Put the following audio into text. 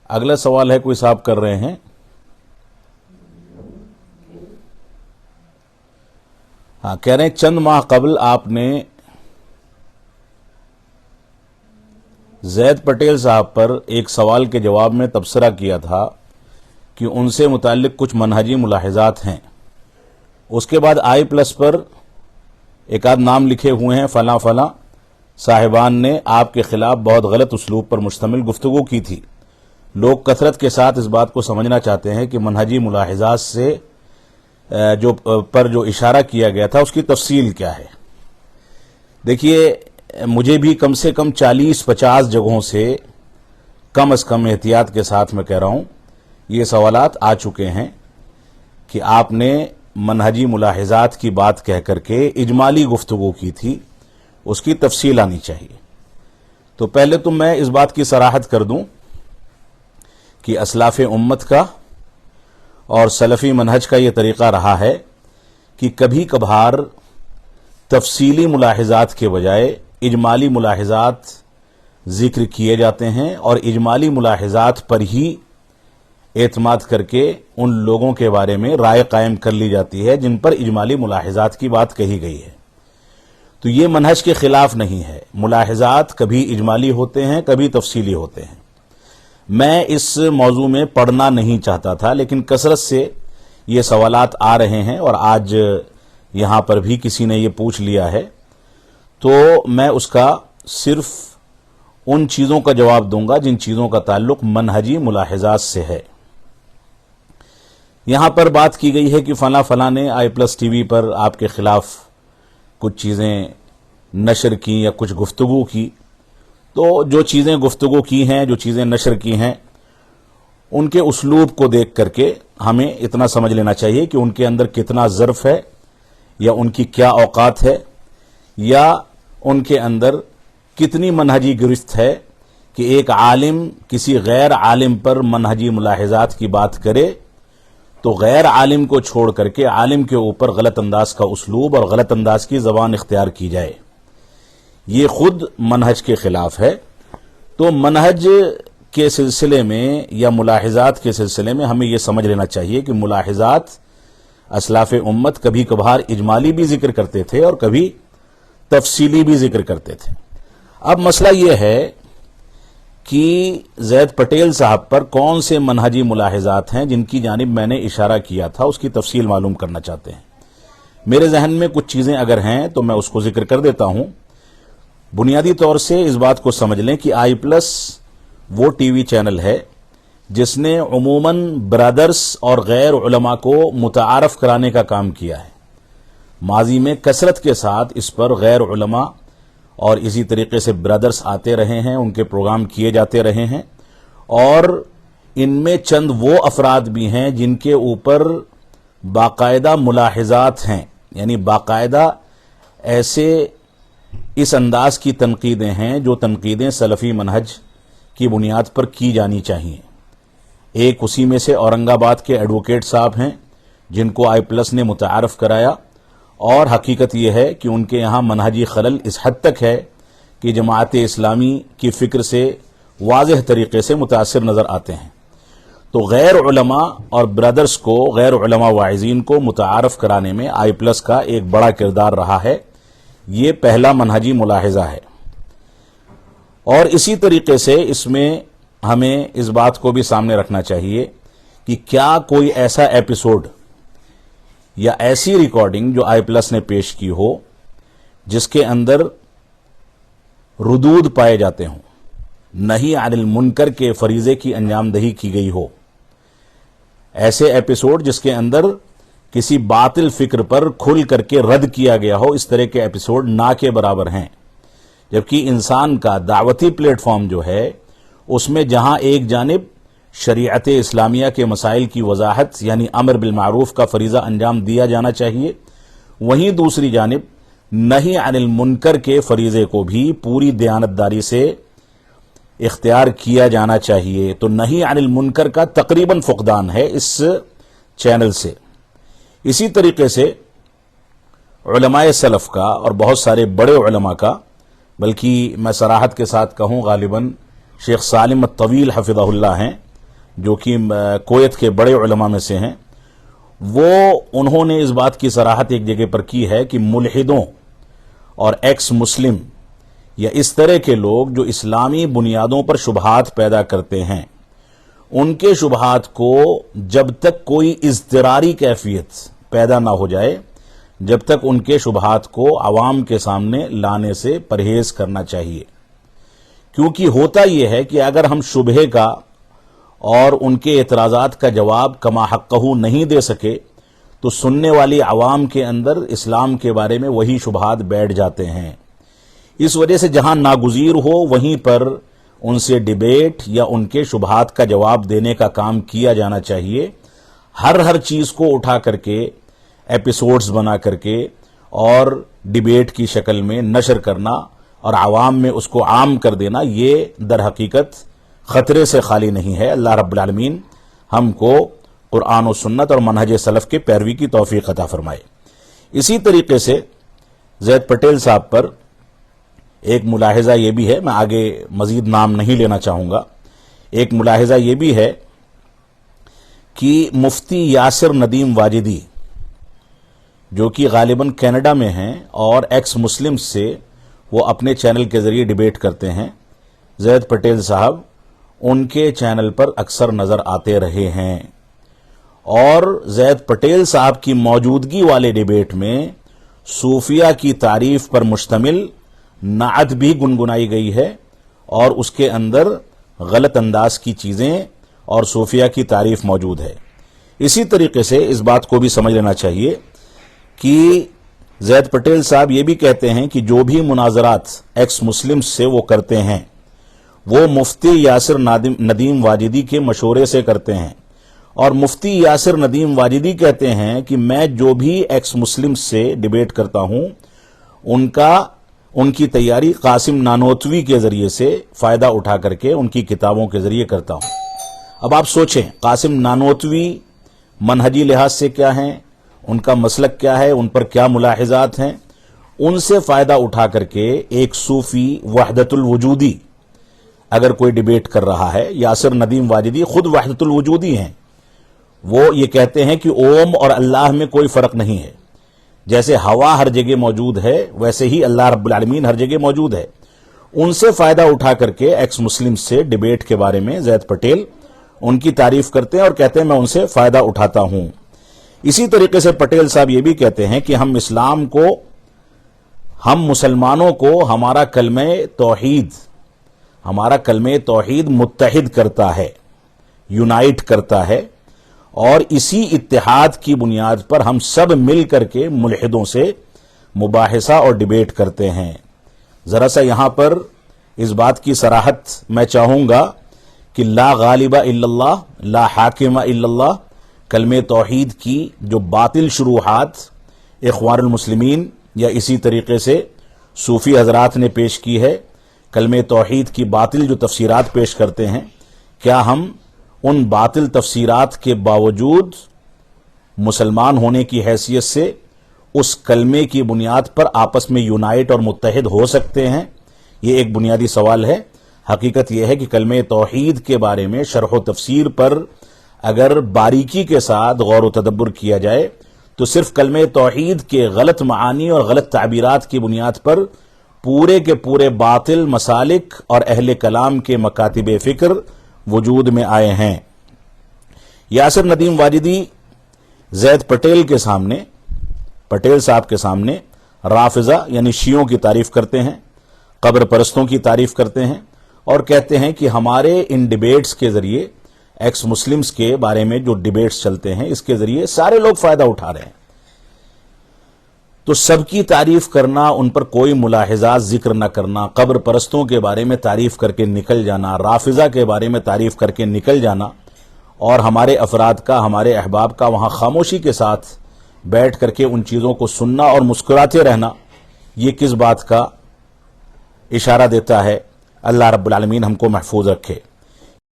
اگلا سوال ہے کوئی صاحب کر رہے ہیں. ہاں کہہ رہے ہیں چند ماہ قبل آپ نے زید پٹیل صاحب پر ایک سوال کے جواب میں تبصرہ کیا تھا کہ ان سے متعلق کچھ منہجی ملاحظات ہیں. اس کے بعد آئی پلس پر ایک آدھ نام لکھے ہوئے ہیں فلاں فلاں صاحبان نے آپ کے خلاف بہت غلط اسلوب پر مشتمل گفتگو کی تھی. لوگ کثرت کے ساتھ اس بات کو سمجھنا چاہتے ہیں کہ منہجی ملاحظات سے جو اشارہ کیا گیا تھا اس کی تفصیل کیا ہے. دیکھیے مجھے بھی کم سے کم 40-50 جگہوں سے کم از کم احتیاط کے ساتھ میں کہہ رہا ہوں یہ سوالات آ چکے ہیں کہ آپ نے منہجی ملاحظات کی بات کہہ کر کے اجمالی گفتگو کی تھی، اس کی تفصیل آنی چاہیے. تو پہلے تو میں اس بات کی صراحت کر دوں کہ اسلاف امت کا اور سلفی منہج کا یہ طریقہ رہا ہے کہ کبھی کبھار تفصیلی ملاحظات کے بجائے اجمالی ملاحظات ذکر کیے جاتے ہیں اور اجمالی ملاحظات پر ہی اعتماد کر کے ان لوگوں کے بارے میں رائے قائم کر لی جاتی ہے جن پر اجمالی ملاحظات کی بات کہی گئی ہے. تو یہ منہج کے خلاف نہیں ہے. ملاحظات کبھی اجمالی ہوتے ہیں کبھی تفصیلی ہوتے ہیں. میں اس موضوع میں پڑھنا نہیں چاہتا تھا لیکن کثرت سے یہ سوالات آ رہے ہیں اور آج یہاں پر بھی کسی نے یہ پوچھ لیا ہے تو میں اس کا صرف ان چیزوں کا جواب دوں گا جن چیزوں کا تعلق منہجی ملاحظات سے ہے. یہاں پر بات کی گئی ہے کہ فلاں فلاں نے آئی پلس ٹی وی پر آپ کے خلاف کچھ چیزیں نشر کی یا کچھ گفتگو کی. تو جو چیزیں گفتگو کی ہیں جو چیزیں نشر کی ہیں ان کے اسلوب کو دیکھ کر کے ہمیں اتنا سمجھ لینا چاہیے کہ ان کے اندر کتنا ظرف ہے یا ان کی کیا اوقات ہے یا ان کے اندر کتنی منہجی گرفت ہے کہ ایک عالم کسی غیر عالم پر منہجی ملاحظات کی بات کرے تو غیر عالم کو چھوڑ کر کے عالم کے اوپر غلط انداز کا اسلوب اور غلط انداز کی زبان اختیار کی جائے. یہ خود منہج کے خلاف ہے. تو منہج کے سلسلے میں یا ملاحظات کے سلسلے میں ہمیں یہ سمجھ لینا چاہیے کہ ملاحظات اسلاف امت کبھی کبھار اجمالی بھی ذکر کرتے تھے اور کبھی تفصیلی بھی ذکر کرتے تھے. اب مسئلہ یہ ہے کہ زید پٹیل صاحب پر کون سے منہجی ملاحظات ہیں جن کی جانب میں نے اشارہ کیا تھا اس کی تفصیل معلوم کرنا چاہتے ہیں. میرے ذہن میں کچھ چیزیں اگر ہیں تو میں اس کو ذکر کر دیتا ہوں. بنیادی طور سے اس بات کو سمجھ لیں کہ آئی پلس وہ ٹی وی چینل ہے جس نے عموماً برادرز اور غیر علماء کو متعارف کرانے کا کام کیا ہے. ماضی میں کثرت کے ساتھ اس پر غیر علماء اور اسی طریقے سے برادرز آتے رہے ہیں، ان کے پروگرام کیے جاتے رہے ہیں اور ان میں چند وہ افراد بھی ہیں جن کے اوپر باقاعدہ ملاحظات ہیں، یعنی باقاعدہ ایسے اس انداز کی تنقیدیں ہیں جو تنقیدیں سلفی منہج کی بنیاد پر کی جانی چاہیے. ایک اسی میں سے اورنگ آباد کے ایڈوکیٹ صاحب ہیں جن کو آئی پلس نے متعارف کرایا اور حقیقت یہ ہے کہ ان کے یہاں منہجی خلل اس حد تک ہے کہ جماعت اسلامی کی فکر سے واضح طریقے سے متاثر نظر آتے ہیں. تو غیر علماء اور برادرز کو، غیر علماء واعظین کو متعارف کرانے میں آئی پلس کا ایک بڑا کردار رہا ہے. یہ پہلا منہجی ملاحظہ ہے. اور اسی طریقے سے اس میں ہمیں اس بات کو بھی سامنے رکھنا چاہیے کہ کیا کوئی ایسا ایپیسوڈ یا ایسی ریکارڈنگ جو آئی پلس نے پیش کی ہو جس کے اندر ردود پائے جاتے ہوں، نہی عن المنکر کے فریضے کی انجام دہی کی گئی ہو، ایسے ایپیسوڈ جس کے اندر کسی باطل فکر پر کھل کر کے رد کیا گیا ہو، اس طرح کے ایپیسوڈ نہ کے برابر ہیں. جبکہ انسان کا دعوتی پلیٹ فارم جو ہے اس میں جہاں ایک جانب شریعت اسلامیہ کے مسائل کی وضاحت یعنی امر بالمعروف کا فریضہ انجام دیا جانا چاہیے، وہیں دوسری جانب نہی عن المنکر کے فریضے کو بھی پوری دیانتداری سے اختیار کیا جانا چاہیے. تو نہی عن المنکر کا تقریباً فقدان ہے اس چینل سے. اسی طریقے سے علماء سلف کا اور بہت سارے بڑے علماء کا، بلکہ میں صراحت کے ساتھ کہوں غالباً شیخ سالم الطویل حفظہ اللہ ہیں، جو कि कोयत के बड़े उलमा में से हैं, वो उन्होंने इस बात की सराहत एक जगह पर की है कि मुल्हिदों और एक्स मुस्लिम या इस तरह के लोग जो इस्लामी बुनियादों पर शुबहात पैदा करते हैं, उनके शुबहात को जब तक कोई इज़्तिरारी कैफियत पैदा ना हो जाए, जब तक उनके शुबहात को आवाम के सामने लाने से परहेज करना चाहिए। क्योंकि होता यह है कि अगर हम शुबहे का और उनके एतराज़ात का जवाब कमा हक़्क़हू नहीं दे सके तो सुनने वाली आवाम के अंदर इस्लाम के बारे में वही शुबहात बैठ जाते हैं। इस वजह से जहां नागुज़ीर हो वहीं पर उनसे डिबेट या उनके शुबहात का जवाब देने का काम किया जाना चाहिए। हर चीज़ को उठा करके एपिसोड्स बना करके और डिबेट की शक्ल में नशर करना और आवाम में उसको आम कर देना, ये दर हकीकत खतरे से खाली नहीं है। अल्लाह रब्बुल आलमीन हमको कुरान और सुन्नत और मनहज सलफ के पैरवी की तौफीक अता फरमाए। इसी तरीके से ज़ैद पटेल साहब पर एक मुलाहिजा ये भी है, मैं आगे मजीद नाम नहीं लेना चाहूँगा, एक मुलाहिजा ये भी है कि मुफ्ती यासिर नदीम वाजिदी जो कि गालिबन कनाडा में हैं और एक्स मुस्लिम से वो अपने चैनल के ज़रिए डिबेट करते हैं, ज़ैद पटेल साहब उनके चैनल पर अक्सर नज़र आते रहे हैं और ज़ैद पटेल साहब की मौजूदगी वाले डिबेट में सूफिया की तारीफ पर मुश्तमिल नात भी गुनगुनाई गई है और उसके अंदर गलत अंदाज की चीज़ें और सूफिया की तारीफ मौजूद है। इसी तरीके से इस बात को भी समझ लेना चाहिए कि ज़ैद पटेल साहब ये भी कहते हैं कि जो भी मुनाजरात एक्स मुस्लिम से वो करते हैं वो मुफ्ती यासिर नदीम वाजिदी के मशवरे से करते हैं और मुफ्ती यासिर नदीम वाजिदी कहते हैं कि मैं जो भी एक्स मुस्लिम से डिबेट करता हूं उनकी तैयारी कासिम नानोतवी के जरिए से फायदा उठा करके उनकी किताबों के जरिए करता हूं। अब आप सोचें, कासिम नानोतवी मनहजी लिहाज से क्या हैं, उनका मसलक क्या है, उन पर क्या मुलाहिजात हैं, उनसे फायदा उठा करके एक सूफी वहदतुल वजूदी अगर कोई डिबेट कर रहा है, यासिर नदीम वाजिदी खुद वहदतुल वजूदी हैं, वो ये कहते हैं कि ओम और अल्लाह में कोई फर्क नहीं है, जैसे हवा हर जगह मौजूद है वैसे ही अल्लाह रब्बुल आलमीन हर जगह मौजूद है। उनसे फायदा उठा करके एक्स मुस्लिम से डिबेट के बारे में ज़ैद पटेल उनकी तारीफ करते हैं और कहते हैं मैं उनसे फायदा उठाता हूं। इसी तरीके से पटेल साहब ये भी कहते हैं कि हम इस्लाम को, हम मुसलमानों को हमारा कलमे तौहीद मुत्तहिद करता है, यूनाइट करता है और इसी इत्तेहाद की बुनियाद पर हम सब मिल करके मुल्हिदों से मुबाहिसा और डिबेट करते हैं। जरा सा यहां पर इस बात की सराहत मैं चाहूंगा कि ला गालिबा इल्लल्लाह ला हाकिमा इल्लल्लाह कलमे तौहीद की जो बातिल शुरूहात इख्वानुल मुस्लिमीन या इसी तरीके से सूफी हजरात ने पेश की है, कलमे तौहीद की बातिल जो तफसीरात पेश करते हैं, क्या हम उन बातिल तफसीरात के बावजूद मुसलमान होने की हैसियत से उस कलमे की बुनियाद पर आपस में यूनाइट और मुत्तहिद हो सकते हैं? ये एक बुनियादी सवाल है। हकीकत यह है कि कलमे तौहीद के बारे में शरह व तफसीर पर अगर बारीकी के साथ गौर व तदब्बर किया जाए तो सिर्फ कलमे तौहीद के गलत मानी और गलत ताबीरात की बुनियाद पर पूरे के पूरे बातिल मसालिक और अहले कलाम के मकातिब फिक्र वजूद में आए हैं। यासिर नदीम वाजिदी ज़ैद पटेल साहब के सामने राफिजा यानी शियों की तारीफ करते हैं, कब्र परस्तों की तारीफ करते हैं और कहते हैं कि हमारे इन डिबेट्स के जरिए एक्स मुस्लिम्स के बारे में जो डिबेट्स चलते हैं इसके जरिए सारे लोग फायदा उठा रहे हैं। तो सबकी तारीफ करना, उन पर कोई मुलाहिजात जिक्र न करना, कब्र परस्तों के बारे में तारीफ करके निकल जाना, राफिजा के बारे में तारीफ करके निकल जाना और हमारे अफराद का, हमारे अहबाब का वहां खामोशी के साथ बैठ करके उन चीज़ों को सुनना और मुस्कुराते रहना, ये किस बात का इशारा देता है? अल्लाह रब्बुल आलमीन हमको महफूज रखे।